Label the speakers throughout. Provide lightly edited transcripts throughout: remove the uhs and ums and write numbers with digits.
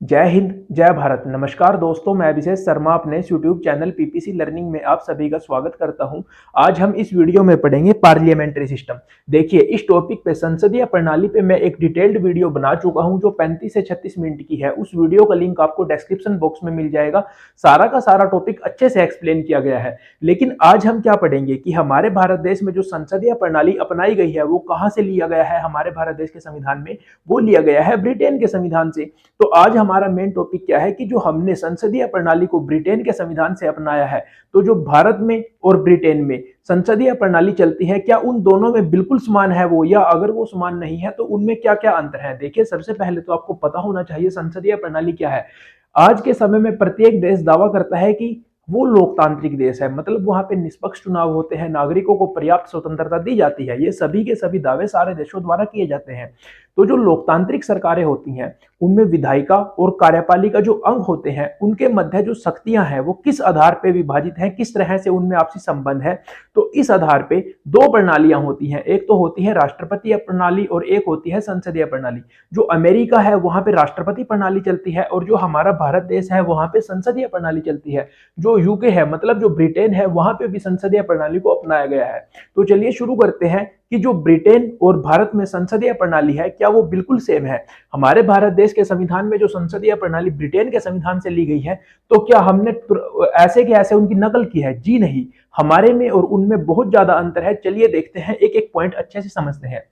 Speaker 1: जय हिंद, जय भारत। नमस्कार दोस्तों, मैं अभिषेक शर्मा अपने इस यूट्यूब चैनल पीपीसी लर्निंग में आप सभी का स्वागत करता हूं। आज हम इस वीडियो में पढ़ेंगे पार्लियामेंट्री सिस्टम। देखिए, इस टॉपिक पे संसदीय प्रणाली पे मैं एक डिटेल्ड वीडियो बना चुका हूं जो 35 से 36 मिनट की है। उस वीडियो का लिंक आपको डिस्क्रिप्शन बॉक्स में मिल जाएगा। सारा का सारा टॉपिक अच्छे से एक्सप्लेन किया गया है। लेकिन आज हम क्या पढ़ेंगे कि हमारे भारत देश में जो संसदीय प्रणाली अपनाई गई है वो कहां से लिया गया है। हमारे भारत देश के संविधान में वो लिया गया है ब्रिटेन के संविधान से। तो आज हमारा मेन टॉपिक क्या है कि जो हमने संसदीय प्रणाली को ब्रिटेन के संविधान से अपनाया है, तो जो भारत में और ब्रिटेन में संसदीय प्रणाली चलती है, क्या उन दोनों में बिल्कुल समान है वो, या अगर वो समान नहीं है तो उनमें क्या क्या अंतर है। देखिए, सबसे पहले तो आपको पता होना चाहिए संसदीय प्रणाली क्या है। आज के समय में प्रत्येक देश दावा करता है कि वो लोकतांत्रिक देश है, मतलब वहां पे निष्पक्ष चुनाव होते हैं, नागरिकों को पर्याप्त स्वतंत्रता दी जाती है। ये सभी के सभी दावे सारे देशों द्वारा किए जाते हैं। तो जो लोकतांत्रिक सरकारें होती हैं उनमें विधायिका और कार्यपालिका जो अंग होते हैं उनके मध्य जो शक्तियां हैं वो किस आधार पर विभाजित हैं, किस तरह से उनमें आपसी संबंध है। तो इस आधार पे दो प्रणालियां होती हैं, एक तो होती है राष्ट्रपतीय प्रणाली और एक होती है संसदीय प्रणाली। जो अमेरिका है वहां पे राष्ट्रपति प्रणाली चलती है और जो हमारा भारत देश है वहां पे संसदीय प्रणाली चलती है। जो यूके है, मतलब जो ब्रिटेन है, वहां पे भी संसदीय प्रणाली को अपनाया गया है। तो चलिए शुरू करते हैं कि जो ब्रिटेन और भारत में संसदीय प्रणाली है क्या वो बिल्कुल सेम है। हमारे भारत देश के संविधान में जो संसदीय प्रणाली ब्रिटेन के संविधान से ली गई है, तो क्या हमने ऐसे के ऐसे उनकी नकल की है? जी नहीं, हमारे में और उनमें बहुत ज्यादा अंतर है। चलिए देखते हैं, एक एक पॉइंट अच्छे से समझते हैं।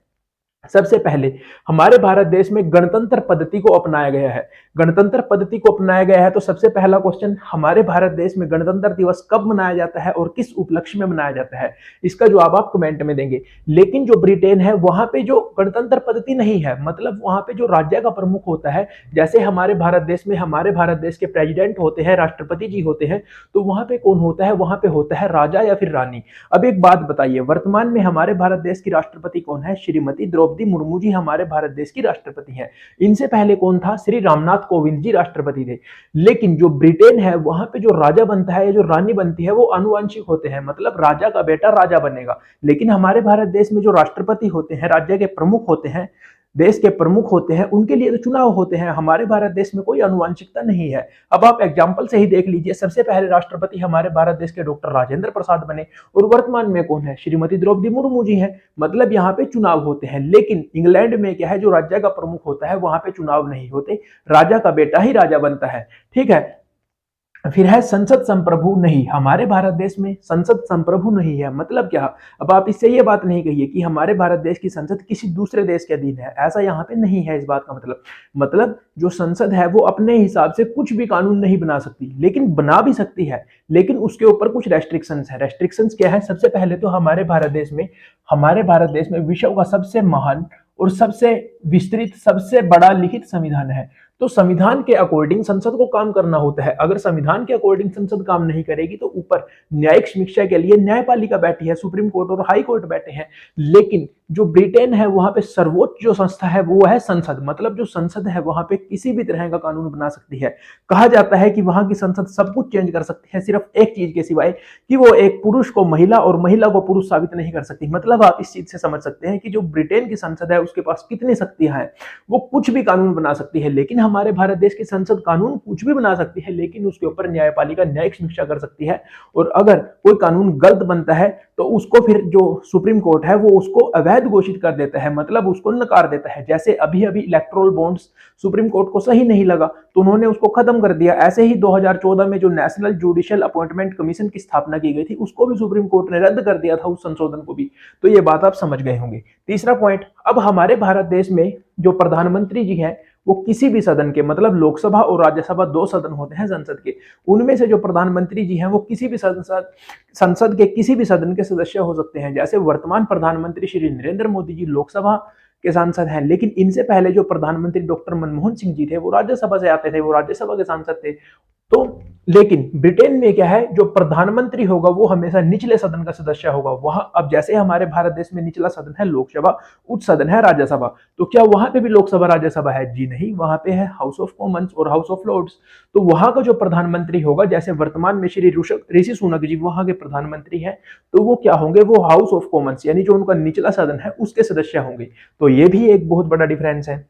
Speaker 1: सबसे पहले हमारे भारत देश में गणतंत्र पद्धति को अपनाया गया है। गणतंत्र पद्धति को अपनाया गया है तो सबसे पहला क्वेश्चन, हमारे भारत देश में गणतंत्र दिवस कब मनाया जाता है और किस उपलक्ष्य में मनाया जाता है? इसका जवाब आप कमेंट में देंगे। लेकिन जो ब्रिटेन है वहां पे जो गणतंत्र पद्धति नहीं है, मतलब वहां पे जो राज्य का प्रमुख होता है, जैसे हमारे भारत देश में हमारे भारत देश के प्रेसिडेंट होते हैं, राष्ट्रपति जी होते हैं, तो वहां पे कौन होता है? वहां पे होता है राजा या फिर रानी। अब एक बात बताइए, वर्तमान में हमारे भारत देश की राष्ट्रपति कौन है? श्रीमती द्रौपदी मुर्मू जी हमारे भारत देश की राष्ट्रपति हैं। इनसे पहले कौन था? श्री रामनाथ कोविंद जी राष्ट्रपति थे। लेकिन जो ब्रिटेन है वहां पे जो राजा बनता है या जो रानी बनती है वो आनुवंशिक होते हैं, मतलब राजा का बेटा राजा बनेगा। लेकिन हमारे भारत देश में जो राष्ट्रपति होते हैं, राज्य के प्रमुख होते हैं, देश के प्रमुख होते हैं, उनके लिए तो चुनाव होते हैं। हमारे भारत देश में कोई आनुवंशिकता नहीं है। अब आप एग्जाम्पल से ही देख लीजिए, सबसे पहले राष्ट्रपति हमारे भारत देश के डॉक्टर राजेंद्र प्रसाद बने और वर्तमान में कौन है? श्रीमती द्रौपदी मुर्मू जी हैं। मतलब यहाँ पे चुनाव होते हैं। लेकिन इंग्लैंड में क्या है, जो राज्य का प्रमुख होता है वहां पे चुनाव नहीं होते, राजा का बेटा ही राजा बनता है। ठीक है। फिर है संसद संप्रभु नहीं। हमारे भारत देश में संसद संप्रभु नहीं है। मतलब क्या? अब आप इससे ये बात नहीं कहिए कि हमारे भारत देश की संसद किसी दूसरे देश के अधीन है, ऐसा यहाँ पे नहीं है। इस बात का मतलब जो संसद है वो अपने हिसाब से कुछ भी कानून नहीं बना सकती, लेकिन बना भी सकती है, लेकिन उसके ऊपर कुछ रेस्ट्रिक्शंस है। रेस्ट्रिक्शंस क्या है? सबसे पहले तो हमारे भारत देश में विश्व का सबसे महान और सबसे विस्तृत, सबसे बड़ा लिखित संविधान है। तो संविधान के अकॉर्डिंग संसद को काम करना होता है। अगर संविधान के अकॉर्डिंग संसद काम नहीं करेगी तो ऊपर न्यायिक समीक्षा के लिए न्यायपालिका बैठी है, सुप्रीम कोर्ट और हाई कोर्ट बैठे हैं। लेकिन जो ब्रिटेन है वहां पे सर्वोच्च जो संस्था है वो है संसद। मतलब जो संसद है वहां पे किसी भी तरह का कानून बना सकती है। कहा जाता है कि वहां की संसद सब कुछ चेंज कर सकती है, सिर्फ एक चीज के सिवाय, कि वो एक पुरुष को महिला और महिला को पुरुष साबित नहीं कर सकती। मतलब आप इस चीज से समझ सकते हैं कि जो ब्रिटेन की संसद है उसके पास कितनी शक्तियां हैं, वो कुछ भी कानून बना सकती है। लेकिन हमारे भारत देश की संसद कानून कुछ भी बना सकती है, लेकिन उसके ऊपर न्यायपालिका न्यायिक समीक्षा कर सकती है। और अगर कोई कानून गलत बनता है तो उसको फिर जो सुप्रीम कोर्ट है वो उसको अवैध घोषित कर देता है, मतलब उसको नकार देता है। जैसे अभी अभी इलेक्टोरल बॉन्ड्स सुप्रीम कोर्ट को सही नहीं लगा तो उन्होंने उसको खत्म कर दिया। ऐसे ही 2014 में जो नेशनल जुडिशियल अपॉइंटमेंट कमीशन की स्थापना की गई थी उसको भी सुप्रीम कोर्ट ने रद्द कर दिया था, उस संशोधन को भी। तो ये बात आप समझ गए होंगे। तीसरा पॉइंट, अब हमारे भारत देश में जो प्रधानमंत्री जी हैं वो किसी भी सदन के, मतलब लोकसभा और राज्यसभा दो सदन होते हैं संसद के, उनमें से जो प्रधानमंत्री जी हैं वो किसी भी संसद के किसी भी सदन के सदस्य हो सकते हैं। जैसे वर्तमान प्रधानमंत्री श्री नरेंद्र मोदी जी लोकसभा के सांसद हैं, लेकिन इनसे पहले जो प्रधानमंत्री डॉक्टर मनमोहन सिंह जी थे वो राज्यसभा से आते थे, वो राज्यसभा के सांसद थे। तो लेकिन ब्रिटेन में क्या है, जो प्रधानमंत्री होगा वो हमेशा निचले सदन का सदस्य होगा। वहां अब जैसे हमारे भारत देश में निचला सदन है लोकसभा, उच्च सदन है राज्यसभा, तो क्या वहां पे भी लोकसभा राज्यसभा है? जी नहीं, वहां पे है हाउस ऑफ कॉमन्स और हाउस ऑफ लॉर्ड्स। तो वहां का जो प्रधानमंत्री होगा, जैसे वर्तमान में श्री ऋषि सुनक जी वहां के प्रधानमंत्री हैं, तो वो क्या होंगे? वो हाउस ऑफ कॉमन्स यानी जो उनका निचला सदन है उसके सदस्य होंगे। तो ये भी एक बहुत बड़ा डिफरेंस है।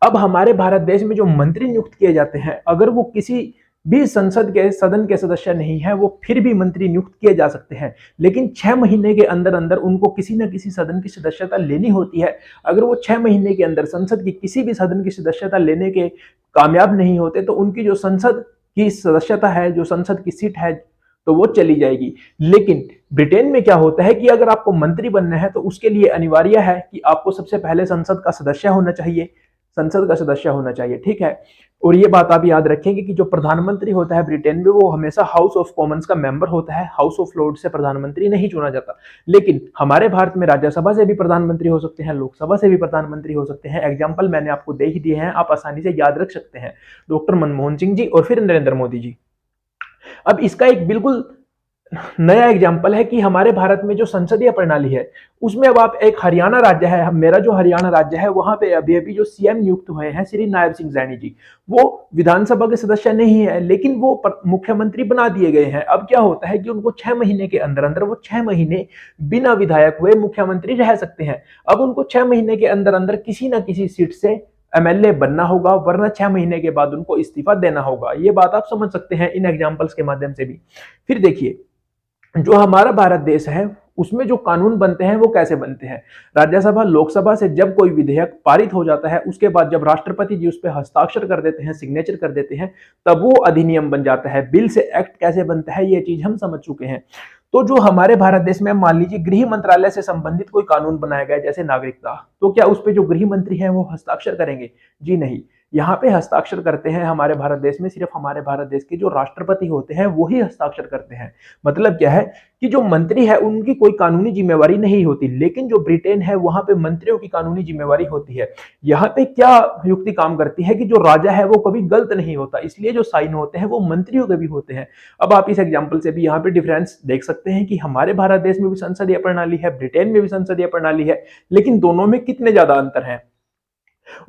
Speaker 1: अब हमारे भारत देश में जो मंत्री नियुक्त किए जाते हैं, अगर वो किसी भी संसद के सदन के सदस्य नहीं है, वो फिर भी मंत्री नियुक्त किए जा सकते हैं, लेकिन 6 महीने के अंदर अंदर उनको किसी न किसी सदन की सदस्यता लेनी होती है। अगर वो 6 महीने के अंदर संसद की किसी भी सदन की सदस्यता लेने के कामयाब नहीं होते, तो उनकी जो संसद की सदस्यता है, जो संसद की सीट है, तो वो चली जाएगी। लेकिन ब्रिटेन में क्या होता है कि अगर आपको मंत्री बनना है तो उसके लिए अनिवार्य है कि आपको सबसे पहले संसद का सदस्य होना चाहिए, संसद का सदस्य होना चाहिए, ठीक है। और ये बात आप याद रखेंगे कि जो प्रधानमंत्री होता है ब्रिटेन में, वो हमेशा हाउस ऑफ कॉमन्स का मेंबर होता है, हाउस ऑफ लॉर्ड से प्रधानमंत्री नहीं चुना जाता। लेकिन हमारे भारत में राज्यसभा से भी प्रधानमंत्री हो सकते हैं, लोकसभा से भी प्रधानमंत्री हो सकते हैं। एग्जाम्पल मैंने आपको दे ही दिए हैं, आप आसानी से याद रख सकते हैं, डॉक्टर मनमोहन सिंह जी और फिर नरेंद्र मोदी जी। अब इसका एक बिल्कुल नया एग्जाम्पल है कि हमारे भारत में जो संसदीय प्रणाली है, उसमें अब आप एक हरियाणा राज्य है, मेरा जो हरियाणा राज्य है, वहां पे अभी अभी जो सीएम नियुक्त हुए हैं श्री नायब सिंह सैनी जी, वो विधानसभा के सदस्य नहीं है, लेकिन वो मुख्यमंत्री बना दिए गए हैं। अब क्या होता है कि उनको 6 महीने के अंदर अंदर वो 6 महीने बिना विधायक हुए मुख्यमंत्री रह सकते हैं। अब उनको 6 महीने के अंदर अंदर किसी ना किसी सीट से एमएलए बनना होगा, वरना 6 महीने के बाद उनको इस्तीफा देना होगा। ये बात आप समझ सकते हैं इन एग्जाम्पल्स के माध्यम से भी। फिर देखिए, जो हमारा भारत देश है, उसमें जो कानून बनते हैं वो कैसे बनते हैं। राज्यसभा लोकसभा से जब कोई विधेयक पारित हो जाता है, उसके बाद जब राष्ट्रपति जी उस पर हस्ताक्षर कर देते हैं, सिग्नेचर कर देते हैं, तब वो अधिनियम बन जाता है। बिल से एक्ट कैसे बनता है, ये चीज हम समझ चुके हैं। तो जो हमारे भारत देश में मान लीजिए गृह मंत्रालय से संबंधित कोई कानून बनाया गया, जैसे नागरिकता, तो क्या उस पर जो गृह मंत्री हैं वो हस्ताक्षर करेंगे? जी नहीं। यहाँ पे हस्ताक्षर करते हैं हमारे भारत देश में सिर्फ हमारे भारत देश के जो राष्ट्रपति होते हैं वो ही हस्ताक्षर करते हैं। मतलब क्या है कि जो मंत्री है उनकी कोई कानूनी जिम्मेवारी नहीं होती, लेकिन जो ब्रिटेन है वहां पे मंत्रियों की कानूनी जिम्मेवारी होती है। यहाँ पे क्या युक्ति काम करती है कि जो राजा है वो कभी गलत नहीं होता, इसलिए जो साइन होते हैं वो मंत्रियों के भी होते हैं। अब आप इस एग्जाम्पल से भी यहाँ पे डिफरेंस देख सकते हैं कि हमारे भारत देश में भी संसदीय प्रणाली है, ब्रिटेन में भी संसदीय प्रणाली है, लेकिन दोनों में कितने ज्यादा अंतर है।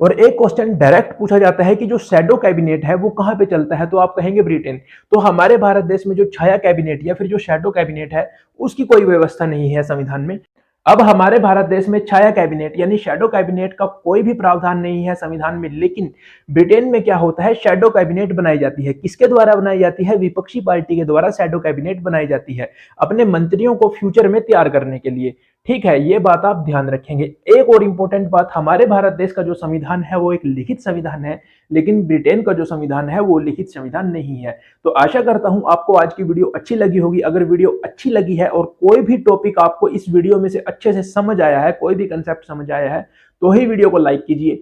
Speaker 1: और एक क्वेश्चन डायरेक्ट पूछा जाता है कि जो शैडो कैबिनेट है वो कहां पे चलता है, तो आप कहेंगे ब्रिटेन। तो हमारे भारत देश में जो छाया कैबिनेट या फिर जो शैडो कैबिनेट है, उसकी कोई व्यवस्था नहीं है संविधान में। अब हमारे भारत देश में छाया कैबिनेट यानी शैडो कैबिनेट का कोई भी प्रावधान नहीं है संविधान में, लेकिन ब्रिटेन में क्या होता है, शैडो कैबिनेट बनाई जाती है। किसके द्वारा बनाई जाती है? विपक्षी पार्टी के द्वारा शैडो कैबिनेट बनाई जाती है, अपने मंत्रियों को फ्यूचर में तैयार करने के लिए। ठीक है, ये बात आप ध्यान रखेंगे। एक और इंपॉर्टेंट बात, हमारे भारत देश का जो संविधान है वो एक लिखित संविधान है, लेकिन ब्रिटेन का जो संविधान है वो लिखित संविधान नहीं है। तो आशा करता हूं आपको आज की वीडियो अच्छी लगी होगी। अगर वीडियो अच्छी लगी है और कोई भी टॉपिक आपको इस वीडियो में से अच्छे से समझ आया है, कोई भी कंसेप्ट समझ आया है, तो ही वीडियो को लाइक कीजिए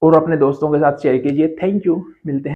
Speaker 1: और अपने दोस्तों के साथ शेयर कीजिए। थैंक यू, मिलते हैं।